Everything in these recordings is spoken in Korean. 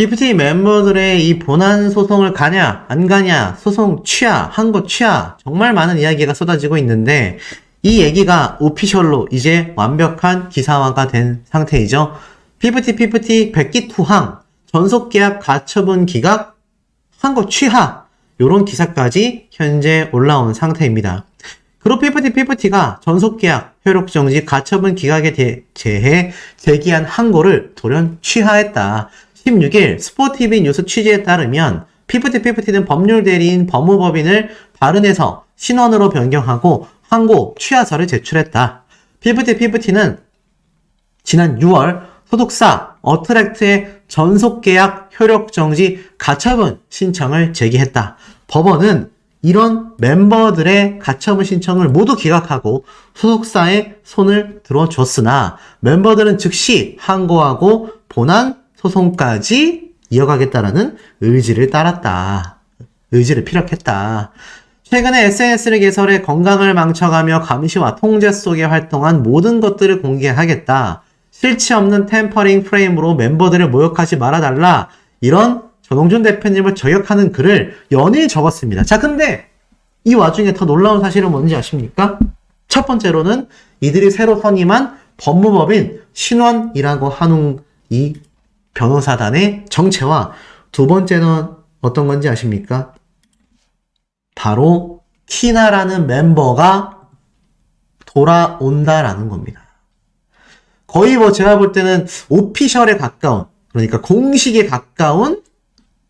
PPT 멤버들의 이 본안 소송을 가냐, 안 가냐, 소송 취하, 한 거 취하, 정말 많은 이야기가 쏟아지고 있는데, 이 얘기가 오피셜로 이제 완벽한 기사화가 된 상태이죠. PPT 백기투항, 전속계약 가처분 기각, 한 거 취하, 요런 기사까지 현재 올라온 상태입니다. 그리고 PPT가 전속계약, 효력정지, 가처분 기각에 대해 제기한 항고를 돌연 취하했다. 16일 스포티비 뉴스 취재에 따르면 PPT는 법률 대리인 법무법인을 발언해서 신원으로 변경하고 항고 취하서를 제출했다. PPT는 지난 6월 소속사 어트랙트의 전속계약 효력정지 가처분 신청을 제기했다. 법원은 이런 멤버들의 가처분 신청을 모두 기각하고 소속사에 손을 들어줬으나 멤버들은 즉시 항고하고 본안 소송까지 이어가겠다라는 의지를 피력했다. 최근에 SNS를 개설해 건강을 망쳐가며 감시와 통제 속에 활동한 모든 것들을 공개하겠다. 실체 없는 템퍼링 프레임으로 멤버들을 모욕하지 말아달라. 이런 전홍준 대표님을 저격하는 글을 연일 적었습니다. 자, 근데 이 와중에 더 놀라운 사실은 뭔지 아십니까? 첫 번째로는 이들이 새로 선임한 법무법인 신원이라고 하는 이 변호사단의 정체와 두 번째는 어떤 건지 아십니까? 바로 키나라는 멤버가 돌아온다라는 겁니다. 거의 제가 볼 때는 오피셜에 가까운, 그러니까 공식에 가까운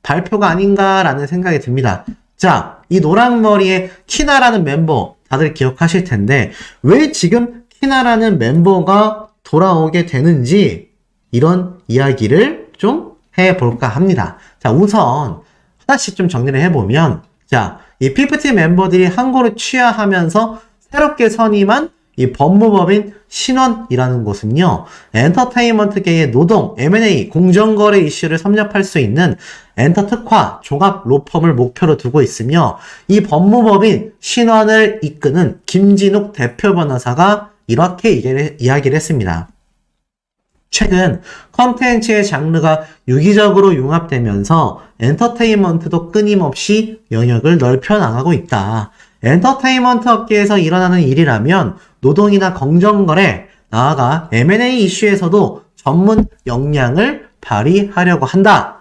발표가 아닌가라는 생각이 듭니다. 자, 이 노랑머리의 키나라는 멤버 다들 기억하실 텐데 왜 지금 키나라는 멤버가 돌아오게 되는지 이런 이야기를 좀 해볼까 합니다. 자, 우선 하나씩 좀 정리를 해보면, 자, 이 PPT 멤버들이 항고를 취하하면서 새롭게 선임한 이 법무법인 신원이라는 곳은요, 엔터테인먼트계의 노동, M&A, 공정거래 이슈를 섭렵할 수 있는 엔터특화 종합 로펌을 목표로 두고 있으며, 이 법무법인 신원을 이끄는 김진욱 대표 변호사가 이렇게 이야기를 했습니다. 최근 컨텐츠의 장르가 유기적으로 융합되면서 엔터테인먼트도 끊임없이 영역을 넓혀 나가고 있다. 엔터테인먼트 업계에서 일어나는 일이라면 노동이나 공정거래, 나아가 M&A 이슈에서도 전문 역량을 발휘하려고 한다.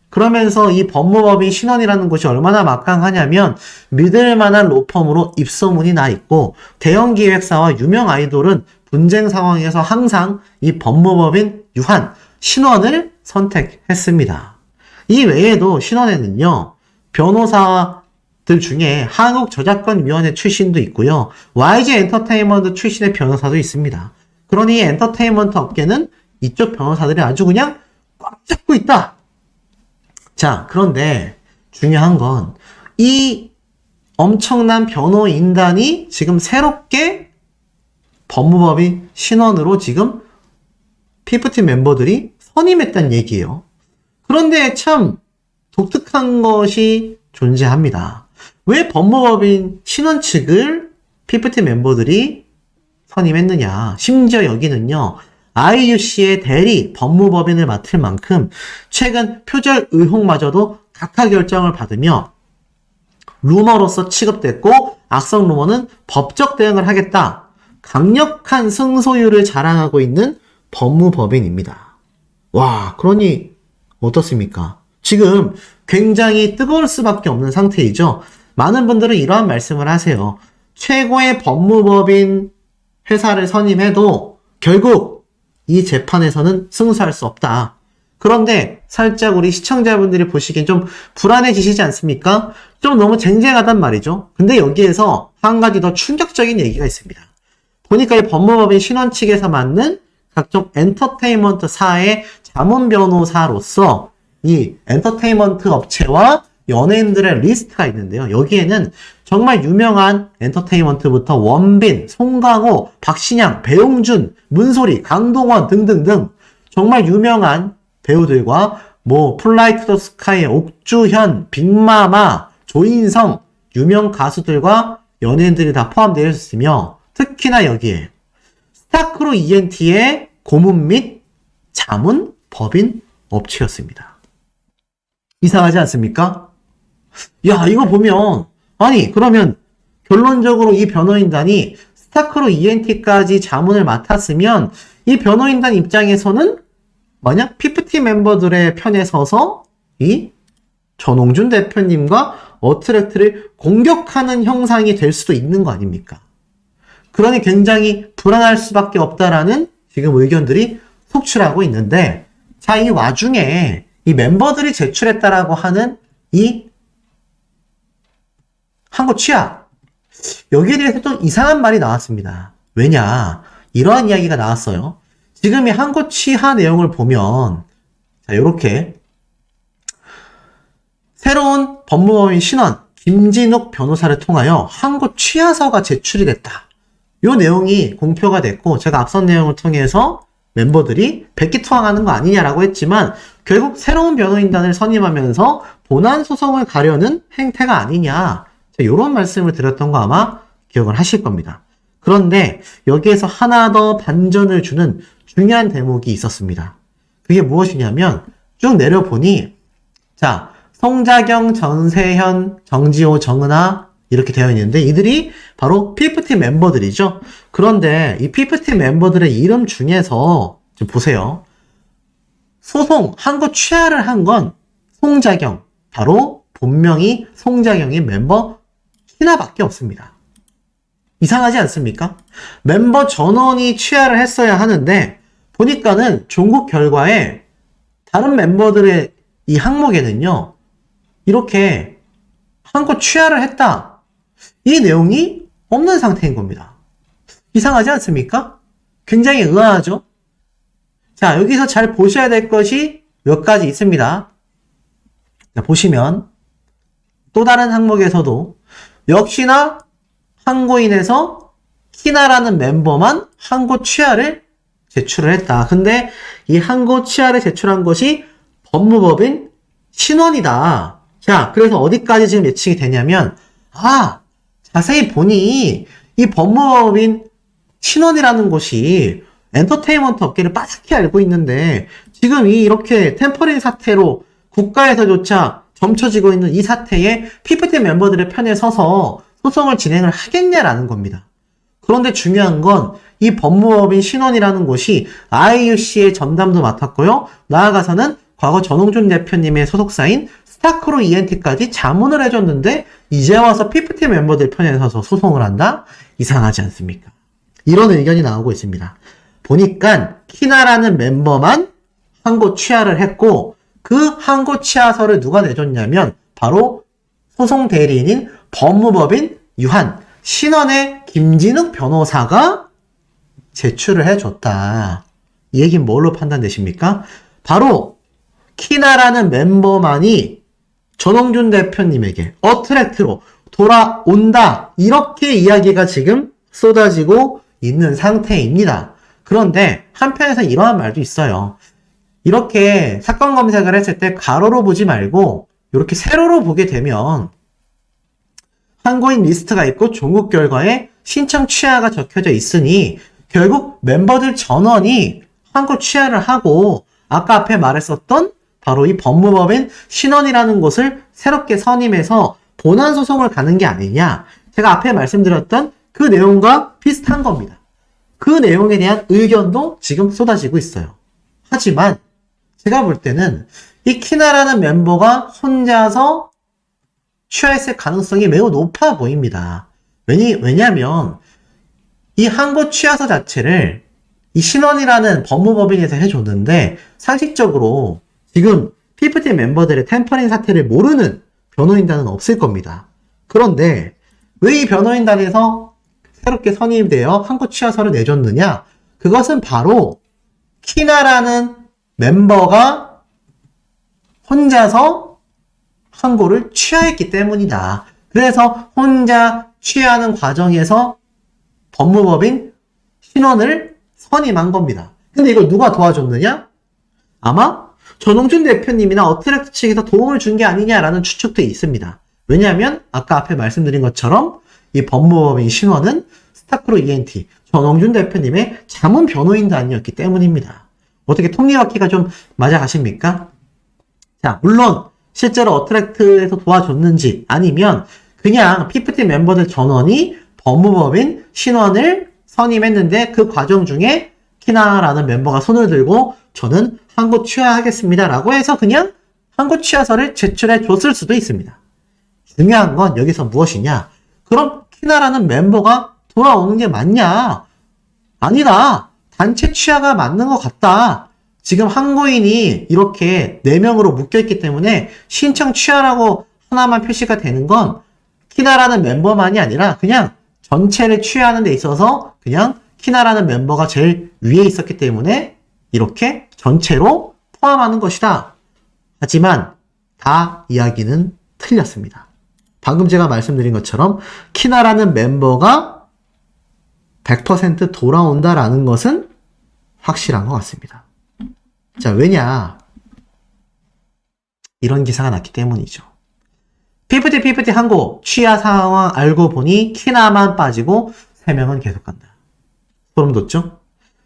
그러면서 이 법무법인 신원이라는 곳이 얼마나 막강하냐면 믿을 만한 로펌으로 입소문이 나 있고 대형 기획사와 유명 아이돌은 분쟁 상황에서 항상 이 법무법인 유한, 신원을 선택했습니다. 이 외에도 신원에는요, 변호사들 중에 한국저작권위원회 출신도 있고요, YG 엔터테인먼트 출신의 변호사도 있습니다. 그러니 엔터테인먼트 업계는 이쪽 변호사들이 아주 그냥 꽉 잡고 있다. 자, 그런데 중요한 건 이 엄청난 변호인단이 지금 새롭게 법무법인 신원으로 지금 PPT 멤버들이 선임했다는 얘기예요. 그런데 참 독특한 것이 존재합니다. 왜 법무법인 신원 측을 PPT 멤버들이 선임했느냐. 심지어 여기는요, IUC의 대리 법무법인을 맡을 만큼 최근 표절 의혹마저도 각하 결정을 받으며 루머로서 취급됐고 악성 루머는 법적 대응을 하겠다. 강력한 승소율을 자랑하고 있는 법무법인입니다. 와, 그러니 어떻습니까? 지금 굉장히 뜨거울 수밖에 없는 상태이죠. 많은 분들은 이러한 말씀을 하세요. 최고의 법무법인 회사를 선임해도 결국 이 재판에서는 승소할 수 없다. 그런데 살짝 우리 시청자분들이 보시기엔 좀 불안해지시지 않습니까? 좀 너무 쟁쟁하단 말이죠. 근데 여기에서 한 가지 더 충격적인 얘기가 있습니다. 보니까 이 법무법인 신원 측에서 맡는 각종 엔터테인먼트사의 자문 변호사로서 이 엔터테인먼트 업체와 연예인들의 리스트가 있는데요. 여기에는 정말 유명한 엔터테인먼트부터 원빈, 송강호, 박신양, 배용준, 문소리, 강동원 등등등 정말 유명한 배우들과 플라이 투 더 스카이의 옥주현, 빅마마, 조인성, 유명 가수들과 연예인들이 다 포함되어 있으며 특히나 여기에 스타크로 ENT의 고문 및 자문 법인 업체였습니다. 이상하지 않습니까? 야, 이거 보면, 아니, 그러면 결론적으로 이 변호인단이 스타크로 ENT까지 자문을 맡았으면 이 변호인단 입장에서는 만약 PPT 멤버들의 편에 서서 이 전홍준 대표님과 어트랙트를 공격하는 형상이 될 수도 있는 거 아닙니까? 그러니 굉장히 불안할 수밖에 없다라는 지금 의견들이 속출하고 있는데, 자, 이 와중에 이 멤버들이 제출했다라고 하는 이 한국 취합, 여기에 대해서 좀 이상한 말이 나왔습니다. 왜냐, 이러한 이야기가 나왔어요. 지금 이 한국 취하 내용을 보면, 자, 요렇게 새로운 법무법인 신원 김진욱 변호사를 통하여 한국 취하서가 제출이 됐다. 요 내용이 공표가 됐고, 제가 앞선 내용을 통해서 멤버들이 백기투항하는 거 아니냐라고 했지만 결국 새로운 변호인단을 선임하면서 본안 소송을 가려는 행태가 아니냐, 이런 말씀을 드렸던 거 아마 기억을 하실 겁니다. 그런데 여기에서 하나 더 반전을 주는 중요한 대목이 있었습니다. 그게 무엇이냐면 쭉 내려보니, 자, 송자경, 전세현, 정지호, 정은아 이렇게 되어 있는데 이들이 바로 PFT 멤버들이죠. 그런데 이 PFT 멤버들의 이름 중에서 좀 보세요. 소송, 한국 취하를 한 건 송자경, 바로 본명이 송자경인 멤버 희나밖에 없습니다. 이상하지 않습니까? 멤버 전원이 취하를 했어야 하는데 보니까는 종국 결과에 다른 멤버들의 이 항목에는요, 이렇게 한국 취하를 했다, 이 내용이 없는 상태인 겁니다. 이상하지 않습니까? 굉장히 의아하죠? 자, 여기서 잘 보셔야 될 것이 몇 가지 있습니다. 자, 보시면 또 다른 항목에서도 역시나 항고인에서 키나라는 멤버만 항고 취하를 제출을 했다. 근데 이 항고 취하를 제출한 것이 법무법인 신원이다. 자, 그래서 어디까지 지금 예측이 되냐면, 아, 자세히 보니 이 법무법인 신원이라는 곳이 엔터테인먼트 업계를 빠삭히 알고 있는데 지금 이렇게 템퍼링 사태로 국가에서조차 점쳐지고 있는 이 사태에 PPT 멤버들의 편에 서서 소송을 진행을 하겠냐라는 겁니다. 그런데 중요한 건 이 법무법인 신원이라는 곳이 IUC의 전담도 맡았고요. 나아가서는 과거 전홍준 대표님의 소속사인 스타크로 ENT까지 자문을 해줬는데 이제 와서 PPT 멤버들 편에 서서 소송을 한다? 이상하지 않습니까? 이런 의견이 나오고 있습니다. 보니까 키나라는 멤버만 항고 취하를 했고 그 항고 취하서를 누가 내줬냐면 바로 소송 대리인인 법무법인 유한 신원의 김진욱 변호사가 제출을 해줬다. 이 얘기는 뭘로 판단되십니까? 바로 키나라는 멤버만이 전홍준 대표님에게 어트랙트로 돌아온다, 이렇게 이야기가 지금 쏟아지고 있는 상태입니다. 그런데 한편에서 이러한 말도 있어요. 이렇게 사건 검색을 했을 때 가로로 보지 말고 이렇게 세로로 보게 되면 항고인 리스트가 있고 종국 결과에 신청 취하가 적혀져 있으니 결국 멤버들 전원이 항고 취하를 하고 아까 앞에 말했었던 바로 이 법무법인 신원이라는 곳을 새롭게 선임해서 본안 소송을 가는 게 아니냐, 제가 앞에 말씀드렸던 그 내용과 비슷한 겁니다. 그 내용에 대한 의견도 지금 쏟아지고 있어요. 하지만 제가 볼 때는 이 키나라는 멤버가 혼자서 취하했을 가능성이 매우 높아 보입니다. 왜냐하면 이 항고 취하서 자체를 이 신원이라는 법무법인에서 해줬는데 상식적으로 지금 PFT 멤버들의 템퍼링 사태를 모르는 변호인단은 없을 겁니다. 그런데 왜 이 변호인단에서 새롭게 선임되어 항고 취하서를 내줬느냐? 그것은 바로 키나라는 멤버가 혼자서 항고를 취하했기 때문이다. 그래서 혼자 취하는 과정에서 법무법인 신원을 선임한 겁니다. 근데 이걸 누가 도와줬느냐? 아마 전홍준 대표님이나 어트랙트 측에서 도움을 준 게 아니냐라는 추측도 있습니다. 왜냐하면 아까 앞에 말씀드린 것처럼 이 법무법인 신원은 스타크로 ENT 전홍준 대표님의 자문 변호인단이었기 때문입니다. 어떻게 톱니바퀴가 좀 맞아가십니까? 자, 물론 실제로 어트랙트에서 도와줬는지 아니면 그냥 피프티 멤버들 전원이 법무법인 신원을 선임했는데 그 과정 중에 키나라는 멤버가 손을 들고 저는 항고 취하하겠습니다 라고 해서 그냥 항고 취하서를 제출해 줬을 수도 있습니다. 중요한 건 여기서 무엇이냐? 그럼 키나라는 멤버가 돌아오는 게 맞냐? 아니다. 단체 취하가 맞는 것 같다. 지금 항고인이 이렇게 4명으로 묶여있기 때문에 신청 취하라고 하나만 표시가 되는 건 키나라는 멤버만이 아니라 그냥 전체를 취하하는 데 있어서 그냥 키나라는 멤버가 제일 위에 있었기 때문에 이렇게 전체로 포함하는 것이다. 하지만 다 이야기는 틀렸습니다. 방금 제가 말씀드린 것처럼 키나라는 멤버가 100% 돌아온다라는 것은 확실한 것 같습니다. 자, 왜냐? 이런 기사가 났기 때문이죠. 피프티 항고 취하 상황 알고 보니 키나만 빠지고 3명은 계속 간다. 소름 돋죠?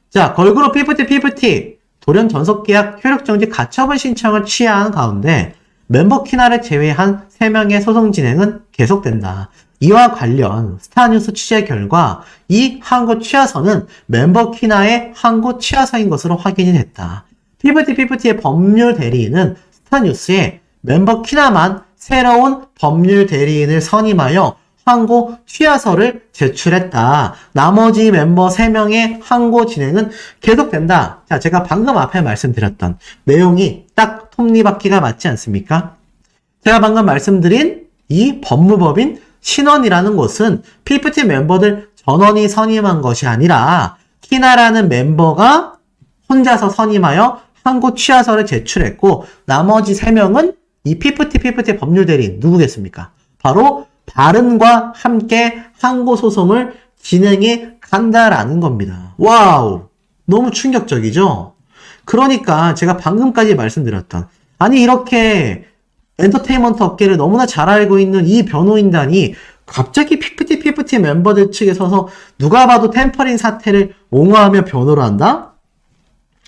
자, 걸그룹 피프티 돌연 전속계약 효력정지 가처분 신청을 취하한 가운데 멤버 키나를 제외한 3명의 소송 진행은 계속된다. 이와 관련 스타뉴스 취재 결과 이 항고 취하서는 멤버 키나의 항고 취하서인 것으로 확인이 됐다. 피프티의 법률 대리인은 스타뉴스에 멤버 키나만 새로운 법률 대리인을 선임하여 항고 취하서를 제출했다. 나머지 멤버 3명의 항고 진행은 계속된다. 자, 제가 방금 앞에 말씀드렸던 내용이 딱 톱니바퀴가 맞지 않습니까? 제가 방금 말씀드린 이 법무법인 신원이라는 곳은 피프티 멤버들 전원이 선임한 것이 아니라 키나라는 멤버가 혼자서 선임하여 항고 취하서를 제출했고 나머지 3명은 이 피프티 법률 대리인 누구겠습니까? 바로 바른과 함께 항고 소송을 진행해 간다라는 겁니다. 와우! 너무 충격적이죠? 그러니까 제가 방금까지 말씀드렸던 아니 이렇게 엔터테인먼트 업계를 너무나 잘 알고 있는 이 변호인단이 갑자기 피프티 멤버들 측에 서서 누가 봐도 템퍼링 사태를 옹호하며 변호를 한다?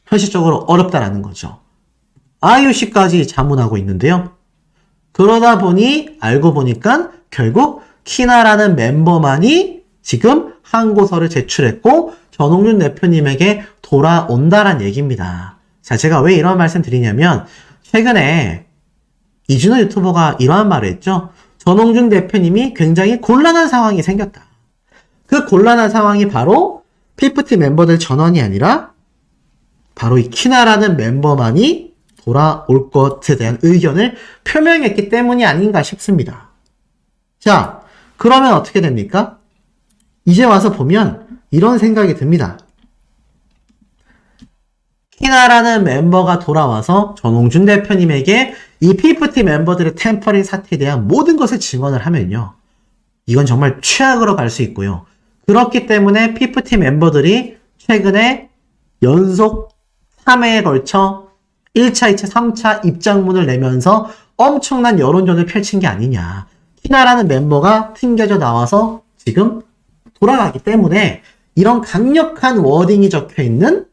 현실적으로 어렵다라는 거죠. IOC까지 자문하고 있는데요. 그러다 보니 알고 보니까 결국 키나라는 멤버만이 지금 항고서를 제출했고 전홍준 대표님에게 돌아온다란 얘기입니다. 자, 제가 왜 이런 말씀 드리냐면 최근에 이준호 유튜버가 이러한 말을 했죠. 전홍준 대표님이 굉장히 곤란한 상황이 생겼다. 그 곤란한 상황이 바로 피프티 멤버들 전원이 아니라 바로 이 키나라는 멤버만이 돌아올 것에 대한 의견을 표명했기 때문이 아닌가 싶습니다. 자, 그러면 어떻게 됩니까? 이제 와서 보면 이런 생각이 듭니다. 키나라는 멤버가 돌아와서 전홍준 대표님에게 이 피프티 멤버들의 템퍼링 사태에 대한 모든 것을 증언을 하면요. 이건 정말 최악으로 갈 수 있고요. 그렇기 때문에 피프티 멤버들이 최근에 연속 3회에 걸쳐 1차, 2차, 3차 입장문을 내면서 엄청난 여론전을 펼친 게 아니냐. 키나라는 멤버가 튕겨져 나와서 지금 돌아가기 때문에 이런 강력한 워딩이 적혀 있는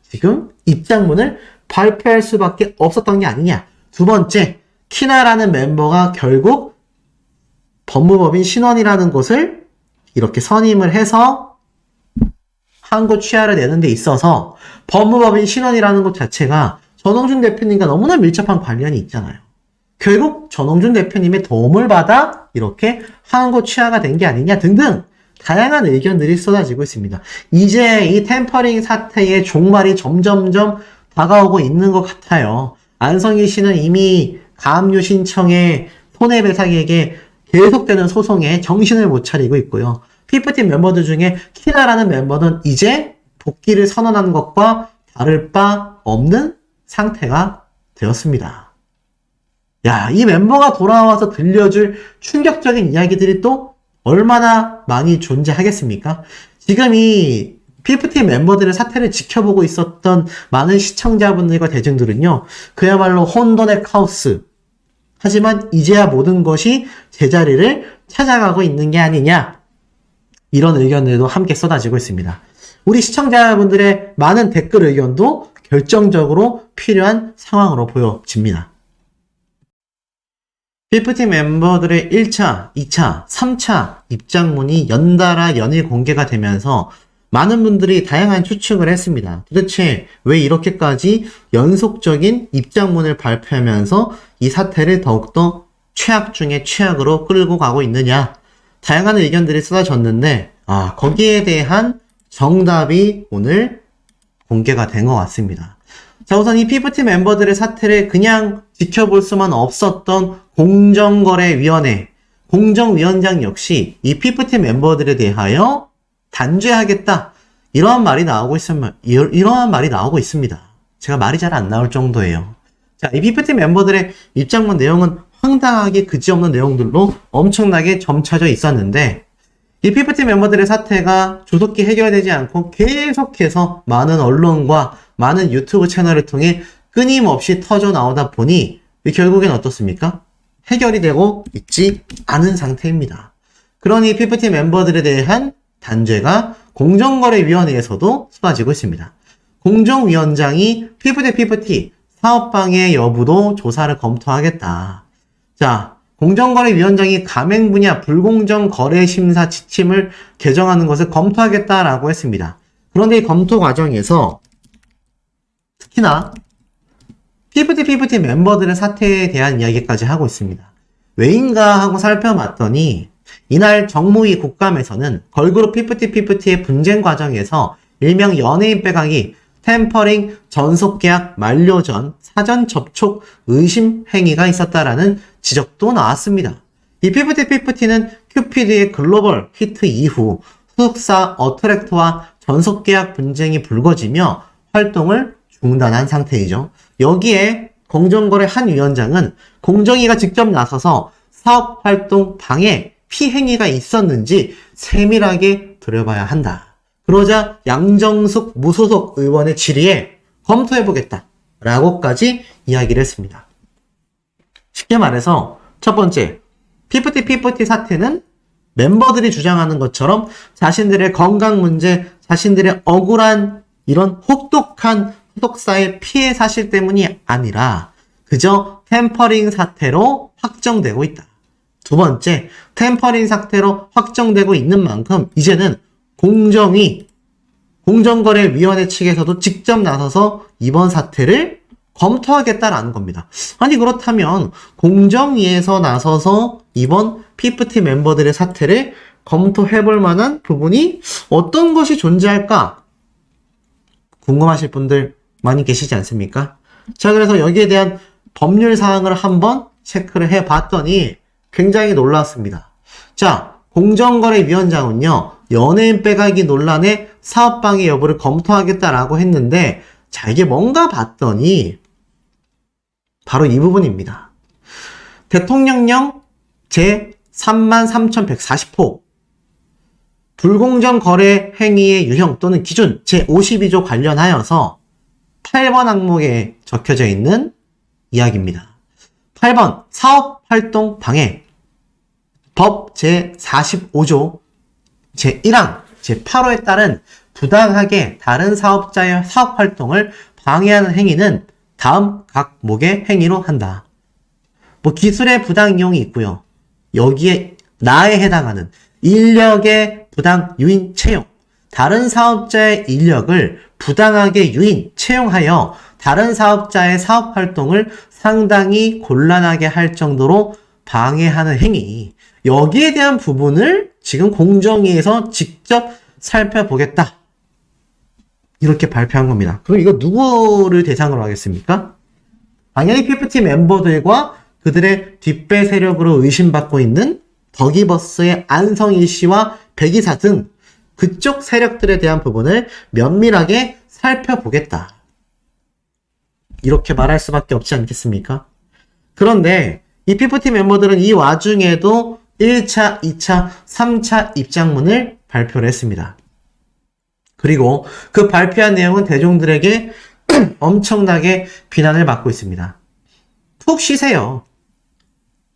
지금 입장문을 발표할 수밖에 없었던 게 아니냐. 두 번째, 키나라는 멤버가 결국 법무법인 신원이라는 곳을 이렇게 선임을 해서 항고 취하를 내는 데 있어서 법무법인 신원이라는 곳 자체가 전홍준 대표님과 너무나 밀접한 관련이 있잖아요. 결국 전홍준 대표님의 도움을 받아 이렇게 항고 취하가 된 게 아니냐 등등 다양한 의견들이 쏟아지고 있습니다. 이제 이 템퍼링 사태의 종말이 점점점 다가오고 있는 것 같아요. 안성희 씨는 이미 가압류 신청에 손해배상에게 계속되는 소송에 정신을 못 차리고 있고요. 피프티 멤버들 중에 키나라는 멤버는 이제 복귀를 선언한 것과 다를 바 없는 상태가 되었습니다. 야, 이 멤버가 돌아와서 들려줄 충격적인 이야기들이 또 얼마나 많이 존재하겠습니까? 지금 이 피프티 멤버들의 사태를 지켜보고 있었던 많은 시청자분들과 대중들은요, 그야말로 혼돈의 카오스. 하지만 이제야 모든 것이 제자리를 찾아가고 있는 게 아니냐. 이런 의견들도 함께 쏟아지고 있습니다. 우리 시청자분들의 많은 댓글 의견도 결정적으로 필요한 상황으로 보여집니다. 피프티 멤버들의 1차, 2차, 3차 입장문이 연달아 연일 공개가 되면서 많은 분들이 다양한 추측을 했습니다. 도대체 왜 이렇게까지 연속적인 입장문을 발표하면서 이 사태를 더욱더 최악 중에 최악으로 끌고 가고 있느냐. 다양한 의견들이 쏟아졌는데 거기에 대한 정답이 오늘 공개가 된 것 같습니다. 자, 우선 이 피프티 멤버들의 사태를 그냥 지켜볼 수만 없었던 공정거래위원회, 공정위원장 역시 이 피프티 멤버들에 대하여 단죄하겠다. 이러한 말이 나오고 있습니다. 제가 말이 잘 안 나올 정도예요. 자, 이 피프티 멤버들의 입장문 내용은 황당하게 그지없는 내용들로 엄청나게 점쳐져 있었는데, 이 피프티 멤버들의 사태가 조속히 해결되지 않고 계속해서 많은 언론과 많은 유튜브 채널을 통해 끊임없이 터져 나오다 보니 결국엔 어떻습니까? 해결이 되고 있지 않은 상태입니다. 그러니 피프티 멤버들에 대한 단죄가 공정거래위원회에서도 쏟아지고 있습니다. 공정위원장이 피프티 사업방해 여부도 조사를 검토하겠다. 자, 공정거래위원장이 가맹 분야 불공정 거래 심사 지침을 개정하는 것을 검토하겠다라고 했습니다. 그런데 이 검토 과정에서 특히나 피프티 멤버들의 사태에 대한 이야기까지 하고 있습니다. 왜인가 하고 살펴봤더니 이날 정무위 국감에서는 걸그룹 피프티의 분쟁 과정에서 일명 연예인 빼가기, 템퍼링, 전속계약 만료 전 사전 접촉 의심 행위가 있었다라는 지적도 나왔습니다. 이 피프티는 큐피드의 글로벌 히트 이후 소속사 어트랙트와 전속계약 분쟁이 불거지며 활동을 중단한 상태이죠. 여기에 공정거래 한 위원장은 공정위가 직접 나서서 사업활동 방해, 피행위가 있었는지 세밀하게 들여봐야 한다. 그러자 양정숙 무소속 의원의 질의에 검토해보겠다 라고까지 이야기를 했습니다. 쉽게 말해서 첫 번째, 피프티 사태는 멤버들이 주장하는 것처럼 자신들의 건강 문제, 자신들의 억울한 이런 혹독한 소속사의 피해 사실 때문이 아니라 그저 템퍼링 사태로 확정되고 있다. 두 번째, 템퍼링 사태로 확정되고 있는 만큼 이제는 공정거래위원회 측에서도 직접 나서서 이번 사태를 검토하겠다라는 겁니다. 아니 그렇다면 공정위에서 나서서 이번 피프티 멤버들의 사태를 검토해볼 만한 부분이 어떤 것이 존재할까? 궁금하실 분들 많이 계시지 않습니까? 자, 그래서 여기에 대한 법률 사항을 한번 체크를 해봤더니 굉장히 놀랐습니다. 자, 공정거래위원장은요, 연예인 빼가기 논란의 사업방해 여부를 검토하겠다라고 했는데, 자, 이게 뭔가 봤더니, 바로 이 부분입니다. 대통령령 제33,140호, 불공정 거래 행위의 유형 또는 기준 제52조 관련하여서 8번 항목에 적혀져 있는 이야기입니다. 8번 사업활동 방해 법 제45조 제1항 제8호에 따른 부당하게 다른 사업자의 사업활동을 방해하는 행위는 다음 각목의 행위로 한다. 기술의 부당 이용이 있고요. 여기에 나에 해당하는 인력의 부당 유인 채용, 다른 사업자의 인력을 부당하게 유인, 채용하여 다른 사업자의 사업활동을 상당히 곤란하게 할 정도로 방해하는 행위. 여기에 대한 부분을 지금 공정위에서 직접 살펴보겠다. 이렇게 발표한 겁니다. 그럼 이거 누구를 대상으로 하겠습니까? 당연히 피프티 멤버들과 그들의 뒷배 세력으로 의심받고 있는 더기버스의 안성일 씨와 백이사 등 그쪽 세력들에 대한 부분을 면밀하게 살펴보겠다. 이렇게 말할 수밖에 없지 않겠습니까? 그런데 이 피프티 멤버들은 이 와중에도 1차, 2차, 3차 입장문을 발표를 했습니다. 그리고 그 발표한 내용은 대중들에게 엄청나게 비난을 받고 있습니다. 푹 쉬세요.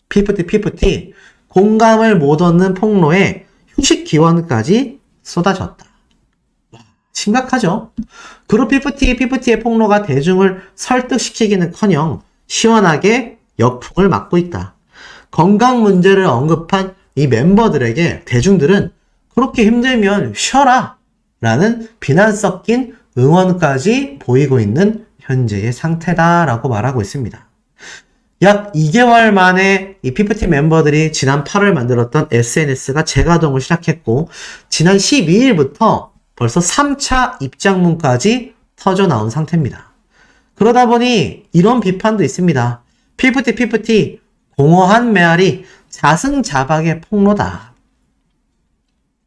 피프티 공감을 못 얻는 폭로에 휴식 기원까지 쏟아졌다. 심각하죠? 그룹 피프티의 폭로가 대중을 설득시키기는커녕 시원하게 역풍을 맞고 있다. 건강 문제를 언급한 이 멤버들에게 대중들은 그렇게 힘들면 쉬어라 라는 비난 섞인 응원까지 보이고 있는 현재의 상태다라고 말하고 있습니다. 약 2개월 만에 이 피프티 멤버들이 지난 8월 만들었던 SNS가 재가동을 시작했고 지난 12일부터 벌써 3차 입장문까지 터져 나온 상태입니다. 그러다 보니 이런 비판도 있습니다. 피프티 공허한 메아리 자승자박의 폭로다.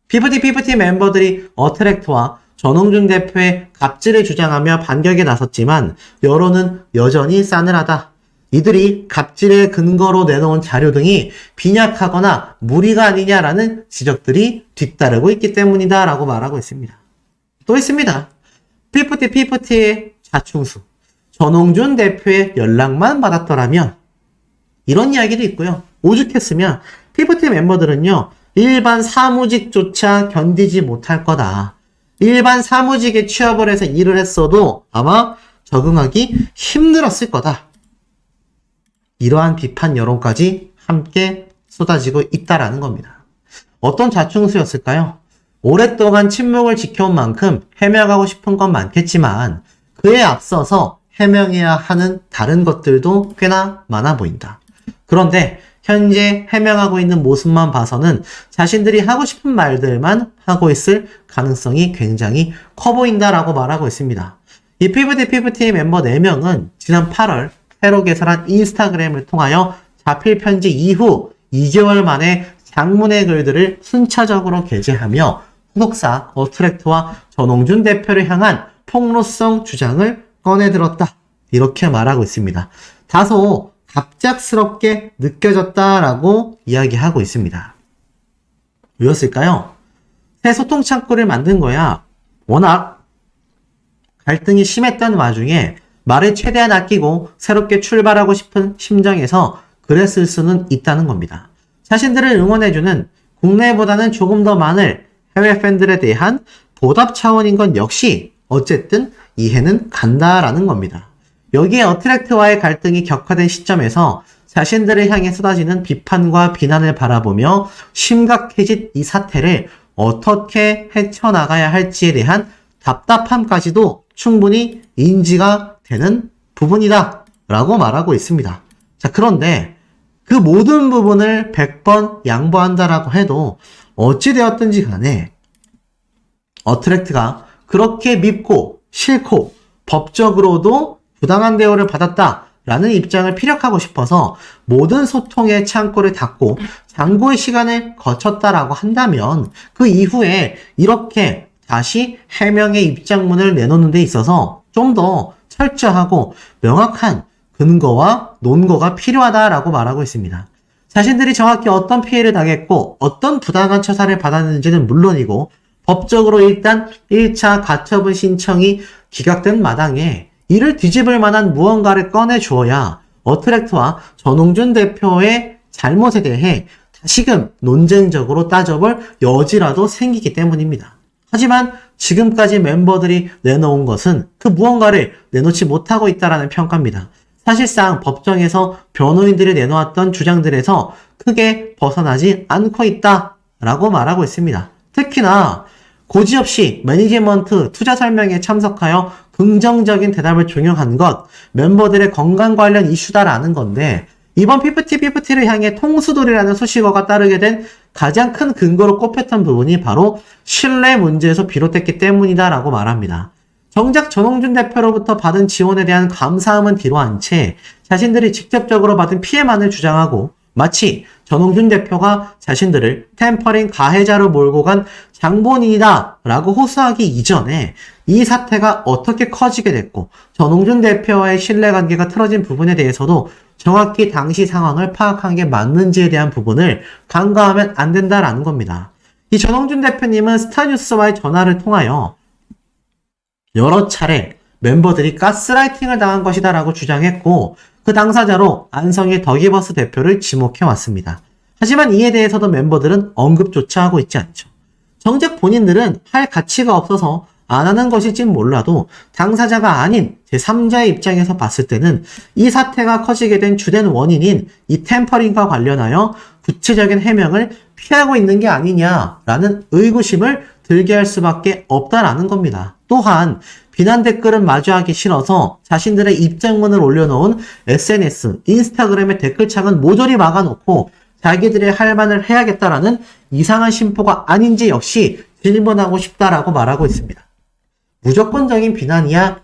피프티 멤버들이 어트랙트와 전홍준 대표의 갑질을 주장하며 반격에 나섰지만 여론은 여전히 싸늘하다. 이들이 갑질의 근거로 내놓은 자료 등이 빈약하거나 무리가 아니냐라는 지적들이 뒤따르고 있기 때문이다 라고 말하고 있습니다. 또 있습니다. 피프티의 자충수. 전홍준 대표의 연락만 받았더라면 이런 이야기도 있고요. 오죽했으면 피프티 멤버들은요. 일반 사무직조차 견디지 못할 거다. 일반 사무직에 취업을 해서 일을 했어도 아마 적응하기 힘들었을 거다. 이러한 비판 여론까지 함께 쏟아지고 있다라는 겁니다. 어떤 자충수였을까요? 오랫동안 침묵을 지켜온 만큼 해명하고 싶은 건 많겠지만 그에 앞서서 해명해야 하는 다른 것들도 꽤나 많아 보인다. 그런데 현재 해명하고 있는 모습만 봐서는 자신들이 하고 싶은 말들만 하고 있을 가능성이 굉장히 커 보인다라고 말하고 있습니다. 이 피프티 멤버 4명은 지난 8월 새로 개설한 인스타그램을 통하여 자필 편지 이후 2개월 만에 장문의 글들을 순차적으로 게재하며 후속사 어트랙트와 전홍준 대표를 향한 폭로성 주장을 꺼내들었다. 이렇게 말하고 있습니다. 다소 갑작스럽게 느껴졌다라고 이야기하고 있습니다. 왜였을까요? 새 소통 창구를 만든 거야. 워낙 갈등이 심했던 와중에 말을 최대한 아끼고 새롭게 출발하고 싶은 심정에서 그랬을 수는 있다는 겁니다. 자신들을 응원해주는 국내보다는 조금 더 많은 해외 팬들에 대한 보답 차원인 건 역시 어쨌든 이해는 간다라는 겁니다. 여기에 어트랙트와의 갈등이 격화된 시점에서 자신들을 향해 쏟아지는 비판과 비난을 바라보며 심각해진 이 사태를 어떻게 헤쳐나가야 할지에 대한 답답함까지도 충분히 인지가 되는 부분이다 라고 말하고 있습니다. 자, 그런데 그 모든 부분을 100번 양보한다라고 해도 어찌되었든지 간에 어트랙트가 그렇게 밉고 싫고 법적으로도 부당한 대우를 받았다라는 입장을 피력하고 싶어서 모든 소통의 창구를 닫고 장고의 시간을 거쳤다라고 한다면 그 이후에 이렇게 다시 해명의 입장문을 내놓는 데 있어서 좀 더 철저하고 명확한 근거와 논거가 필요하다라고 말하고 있습니다. 자신들이 정확히 어떤 피해를 당했고 어떤 부당한 처사를 받았는지는 물론이고 법적으로 일단 1차 가처분 신청이 기각된 마당에 이를 뒤집을 만한 무언가를 꺼내 주어야 어트랙트와 전홍준 대표의 잘못에 대해 다시금 논쟁적으로 따져볼 여지라도 생기기 때문입니다. 하지만 지금까지 멤버들이 내놓은 것은 그 무언가를 내놓지 못하고 있다는 평가입니다. 사실상 법정에서 변호인들이 내놓았던 주장들에서 크게 벗어나지 않고 있다라고 말하고 있습니다. 특히나 고지없이 매니지먼트 투자 설명에 참석하여 긍정적인 대답을 종용한 것, 멤버들의 건강 관련 이슈다라는 건데 이번 피프티를 향해 통수돌이라는 수식어가 따르게 된 가장 큰 근거로 꼽혔던 부분이 바로 신뢰 문제에서 비롯됐기 때문이다라고 말합니다. 정작 전홍준 대표로부터 받은 지원에 대한 감사함은 뒤로한 채 자신들이 직접적으로 받은 피해만을 주장하고 마치 전홍준 대표가 자신들을 템퍼링 가해자로 몰고 간 장본인이다 라고 호소하기 이전에 이 사태가 어떻게 커지게 됐고 전홍준 대표와의 신뢰관계가 틀어진 부분에 대해서도 정확히 당시 상황을 파악한 게 맞는지에 대한 부분을 간과하면 안 된다라는 겁니다. 이 전홍준 대표님은 스타뉴스와의 전화를 통하여 여러 차례 멤버들이 가스라이팅을 당한 것이다 라고 주장했고 그 당사자로 안성일 더기버스 대표를 지목해왔습니다. 하지만 이에 대해서도 멤버들은 언급조차 하고 있지 않죠. 정작 본인들은 할 가치가 없어서 안 하는 것일진 몰라도 당사자가 아닌 제3자의 입장에서 봤을 때는 이 사태가 커지게 된 주된 원인인 이 템퍼링과 관련하여 구체적인 해명을 피하고 있는 게 아니냐라는 의구심을 들게 할 수밖에 없다라는 겁니다. 또한 비난 댓글은 마주하기 싫어서 자신들의 입장문을 올려놓은 SNS, 인스타그램의 댓글창은 모조리 막아놓고 자기들의 할 말을 해야겠다라는 이상한 심보가 아닌지 역시 질문하고 싶다라고 말하고 있습니다. 무조건적인 비난이야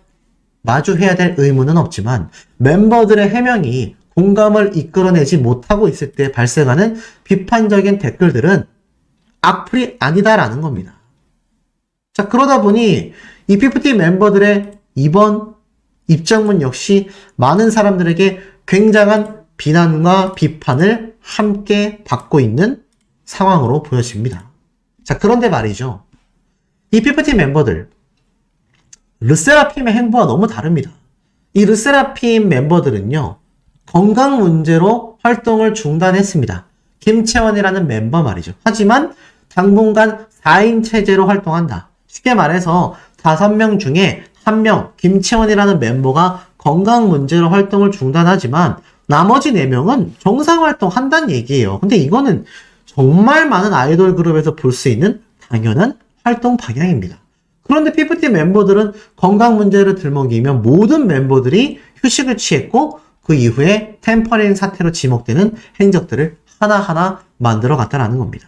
마주해야 될 의무는 없지만 멤버들의 해명이 공감을 이끌어내지 못하고 있을 때 발생하는 비판적인 댓글들은 악플이 아니다라는 겁니다. 자, 그러다 보니 이 PPT 멤버들의 이번 입장문 역시 많은 사람들에게 굉장한 비난과 비판을 함께 받고 있는 상황으로 보여집니다. 자, 그런데 말이죠. 이 PPT 멤버들, 르세라핌의 행보가 너무 다릅니다. 이 르세라핌 멤버들은요, 건강 문제로 활동을 중단했습니다. 김채원이라는 멤버 말이죠. 하지만 당분간 4인 체제로 활동한다. 쉽게 말해서 5명 중에 1명, 김채원이라는 멤버가 건강 문제로 활동을 중단하지만 나머지 4명은 정상 활동한다는 얘기예요. 근데 이거는 정말 많은 아이돌 그룹에서 볼 수 있는 당연한 활동 방향입니다. 그런데 PPT 멤버들은 건강 문제를 들먹이며 모든 멤버들이 휴식을 취했고 그 이후에 템퍼링 사태로 지목되는 행적들을 하나하나 만들어 갔다라는 겁니다.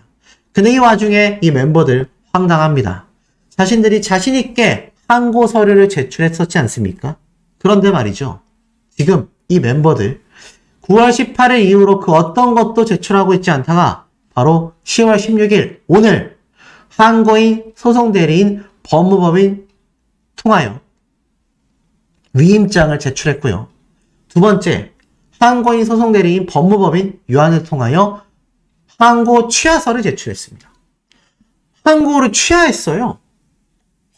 근데 이 와중에 이 멤버들 황당합니다. 자신들이 자신있게 항고 서류를 제출했었지 않습니까? 그런데 말이죠. 지금 이 멤버들 9월 18일 이후로 그 어떤 것도 제출하고 있지 않다가 바로 10월 16일 오늘 항고인 소송대리인 법무법인 통하여 위임장을 제출했고요. 두 번째, 항고인 소송대리인 법무법인 유한을 통하여 항고 취하서를 제출했습니다. 항고를 취하했어요.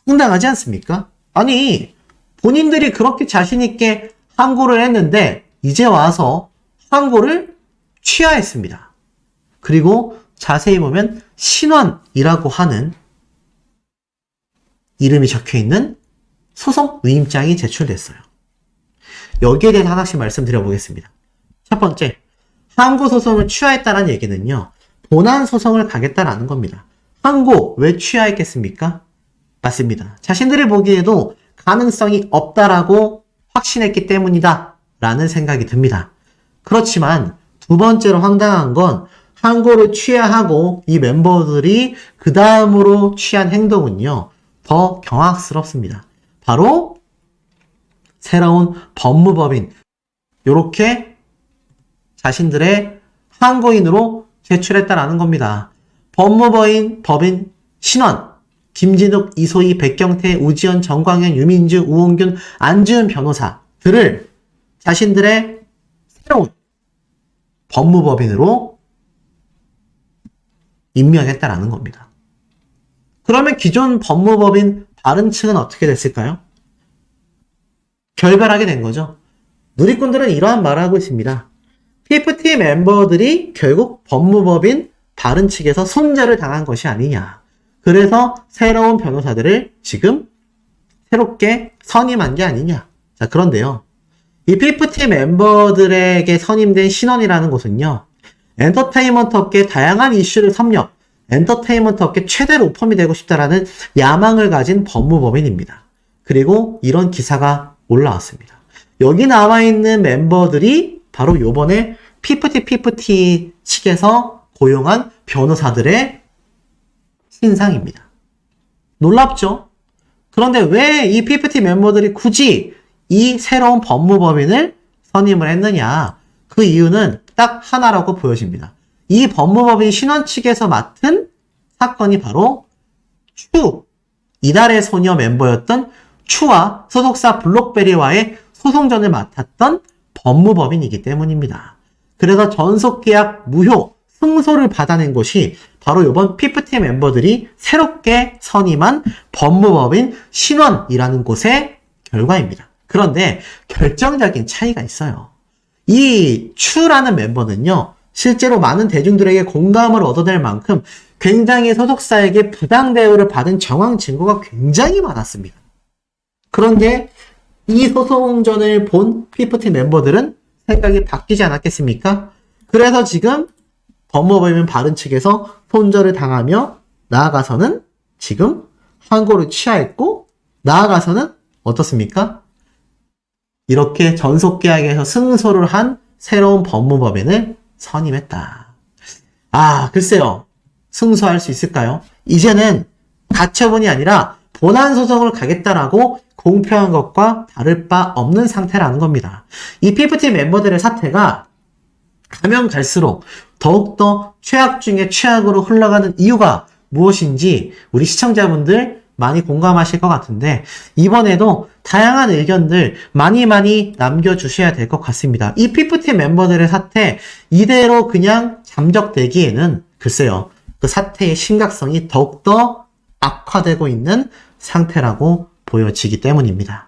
황당하지 않습니까? 아니, 본인들이 그렇게 자신있게 항고를 했는데 이제 와서 항고를 취하했습니다. 그리고 자세히 보면 신원이라고 하는 이름이 적혀있는 소송 위임장이 제출됐어요. 여기에 대해서 하나씩 말씀드려보겠습니다. 첫 번째, 항고 소송을 취하했다는 얘기는요. 본안 소송을 가겠다라는 겁니다. 항고 왜 취하했겠습니까? 맞습니다. 자신들이 보기에도 가능성이 없다라고 확신했기 때문이다 라는 생각이 듭니다. 그렇지만 두 번째로 황당한 건 항고를 취하하고 이 멤버들이 그 다음으로 취한 행동은요. 더 경악스럽습니다. 바로 새로운 법무법인 이렇게 자신들의 항고인으로 제출했다라는 겁니다. 법무법인 신원 김진욱, 이소희, 백경태, 우지연, 정광현, 유민주, 우홍균, 안지훈 변호사들을 자신들의 새로운 법무법인으로 임명했다라는 겁니다. 그러면 기존 법무법인 다른 층은 어떻게 됐을까요? 결별하게 된 거죠. 누리꾼들은 이러한 말을 하고 있습니다. PFT 멤버들이 결국 법무법인 다른 측에서 손절을 당한 것이 아니냐. 그래서 새로운 변호사들을 지금 새롭게 선임한 게 아니냐. 자, 그런데요. 이 PFT 멤버들에게 선임된 신원이라는 곳은요. 엔터테인먼트 업계 다양한 이슈를 섭렵, 엔터테인먼트 업계 최대 로펌이 되고 싶다라는 야망을 가진 법무법인입니다. 그리고 이런 기사가 올라왔습니다. 여기 나와 있는 멤버들이 바로 요번에 PFT 측에서 고용한 변호사들의 신상입니다. 놀랍죠? 그런데 왜 이 PFT 멤버들이 굳이 이 새로운 법무법인을 선임을 했느냐? 그 이유는 딱 하나라고 보여집니다. 이 법무법인 신원 측에서 맡은 사건이 바로 이달의 소녀 멤버였던 추와 소속사 블록베리와의 소송전을 맡았던 법무법인이기 때문입니다. 그래서 전속계약 무효, 승소를 받아낸 것이 바로 이번 PFT 멤버들이 새롭게 선임한 법무법인 신원이라는 곳의 결과입니다. 그런데 결정적인 차이가 있어요. 이 추라는 멤버는요, 실제로 많은 대중들에게 공감을 얻어낼 만큼 굉장히 소속사에게 부당 대우를 받은 정황 증거가 굉장히 많았습니다. 그런데 이 소송전을 본 피프티 멤버들은 생각이 바뀌지 않았겠습니까? 그래서 지금 법무법인 바른 측에서 손절을 당하며 나아가서는 지금 항고를 취하했고 나아가서는 어떻습니까? 이렇게 전속계약에서 승소를 한 새로운 법무법인을 선임했다. 아, 글쎄요. 승소할 수 있을까요? 이제는 가처분이 아니라 본안소송을 가겠다라고 공표한 것과 다를 바 없는 상태라는 겁니다. 이 PFT 멤버들의 사태가 가면 갈수록 더욱더 최악 중에 최악으로 흘러가는 이유가 무엇인지 우리 시청자분들 많이 공감하실 것 같은데 이번에도 다양한 의견들 많이 남겨주셔야 될 것 같습니다. 이 PFT 멤버들의 사태 이대로 그냥 잠적되기에는 글쎄요. 그 사태의 심각성이 더욱더 악화되고 있는 상태라고 보여지기 때문입니다.